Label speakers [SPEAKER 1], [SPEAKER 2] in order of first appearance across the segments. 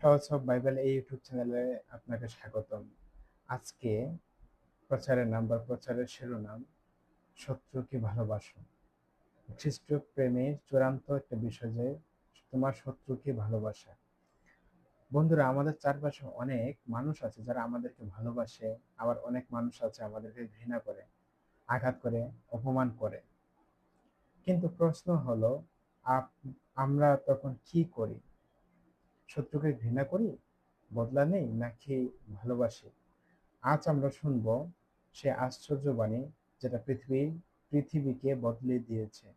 [SPEAKER 1] সহজ সব বাইবেল এই ইউটিউব চ্যানেলে আপনাকে স্বাগতম। আজকে প্রচারের নাম বা প্রচারের শিরোনাম শত্রুকে ভালোবাসো। খ্রিস্ট প্রেমের চূড়ান্ত একটা বিষয় যে তোমার শত্রুকে ভালোবাসা। বন্ধুরা, আমাদের চারপাশে অনেক মানুষ আছে যারা আমাদেরকে ভালোবাসে, আবার অনেক মানুষ আছে আমাদেরকে ঘৃণা করে, আঘাত করে, অপমান করে। কিন্তু প্রশ্ন হলো, আমরা তখন কি করি? শত্রুকে ঘৃণা করি, বদলা নেই, নাকি ভালোবাসি? আজ আমরা শুনব সে আশ্চর্য বাণী যেটা পৃথিবীকে বদলে দিয়েছে।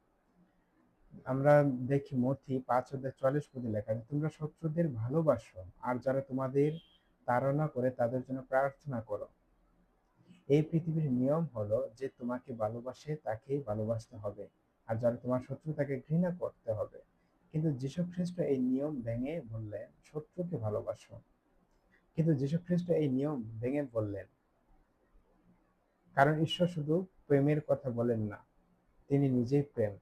[SPEAKER 1] আমরা দেখি মথি ৫:৪৪ লেখা আছে, তোমরা শত্রুদের ভালোবাসো আর যারা তোমাদের তাড়না করে তাদের জন্য প্রার্থনা করো। এই পৃথিবীর নিয়ম হলো যে তোমাকে ভালোবাসে তাকেই ভালোবাসতে হবে, আর যারা তোমার শত্রু তাকে ঘৃণা করতে হবে। কিন্তু যীশু খ্রিস্ট এই নিয়ম ভেঙে বললেন শত্রুকে ভালোবাসো। কিন্তু যীশু খ্রিস্ট এই নিয়ম ভেঙে বললেন, কারণ ঈশ্বর শুধু প্রেমের কথা বলেন না, তিনি নিজেই প্রেম।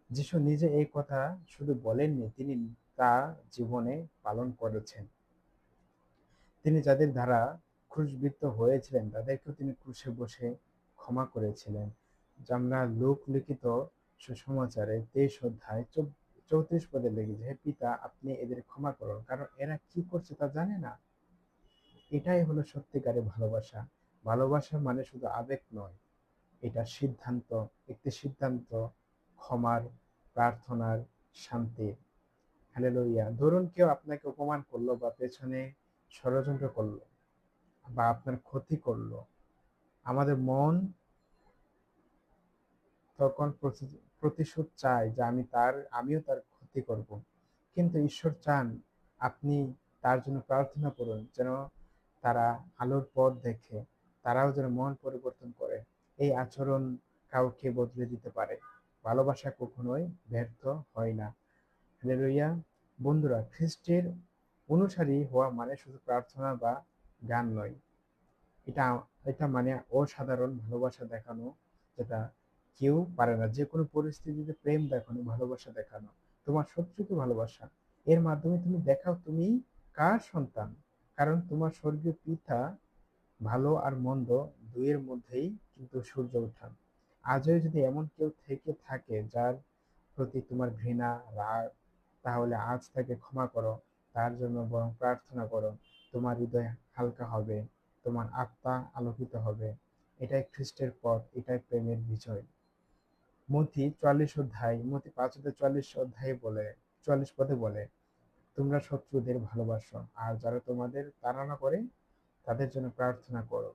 [SPEAKER 1] যিশু নিজে এই কথা শুধু বলেননি, তিনি তা জীবনে পালন করেছেন। তিনি যাদের দ্বারা ক্রুশবিদ্ধ হয়েছিলেন তাদেরকেও তিনি ক্রুশে বসে ক্ষমা করেছিলেন। যা আমরা লোক লিখিত সুসমাচারে 23 অধ্যায় 34 পদে লিখেছে, হে পিতা, আপনি এদের ক্ষমা করুন, কারণ এরা কি করছে তা জানে না। এটাই হলো সত্যিকারের ভালোবাসা। ভালোবাসা মানে শুধু আবেগ নয়, এটা সিদ্ধান্ত, একটি সিদ্ধান্ত, ক্ষমার, প্রার্থনার, শান্তির। হালেলুয়া। ধরুন কেউ আপনাকে অপমান করলো বা পেছনে ষড়যন্ত্র করলো বা আপনার ক্ষতি করলো, আমাদের মন তখন প্রতিশোধ চায় যে আমিও তার ক্ষতি করব। কিন্তু ঈশ্বর চান আপনি তার জন্য প্রার্থনা করুন, যেন তারা আলোর পথ দেখে, তারাও যেন মন পরিবর্তন করে। এই আচরণ কাউকে বদলে দিতে পারে। ভালোবাসা কখনোই ব্যর্থ হয় না। হালেলুয়া। বন্ধুরা, খ্রিস্টের অনুসারী হওয়া মানে শুধু প্রার্থনা বা গান নয়। এটা এটা মানে অসাধারণ ভালোবাসা দেখানো, যেটা কেউ পারে না। যেকোনো পরিস্থিতিতে প্রেম দেখানো, ভালোবাসা দেখানো। তোমার শত্রুকে ভালোবাসা। এর মাধ্যমে তুমি দেখাও তুমি কার সন্তান। কারণ তোমার স্বর্গীয় পিতা ভালো আর মন্দ দুইয়ের মধ্যেই কিন্তু সূর্য ওঠা। আজও যদি এমন কেউ থেকে থাকে যার প্রতি তোমার ঘৃণা, রাগ, তাহলে আজ তাকে ক্ষমা করো, তার জন্য বরং প্রার্থনা করো। তোমার হৃদয় হালকা হবে, তোমার আত্মা আলোকিত হবে। এটাই খ্রিস্টের পথ, এটাই প্রেমের বিজয়। মথি ৫:৪৪ বলে, ৪৪ পদে বলে, তোমরা শত্রুদের ভালোবাসো আর যারা তোমাদের তাড়না করে তাদের জন্য প্রার্থনা করো।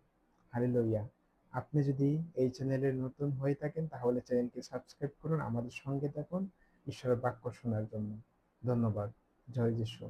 [SPEAKER 1] হালেলুয়া। আপনি যদি এই চ্যানেলে নতুন হয়ে থাকেন তাহলে চ্যানেলটি সাবস্ক্রাইব করুন, আমাদের সঙ্গে থাকুন ঈশ্বরের বাক্য শোনার জন্য। ধন্যবাদ। জয় যিশু।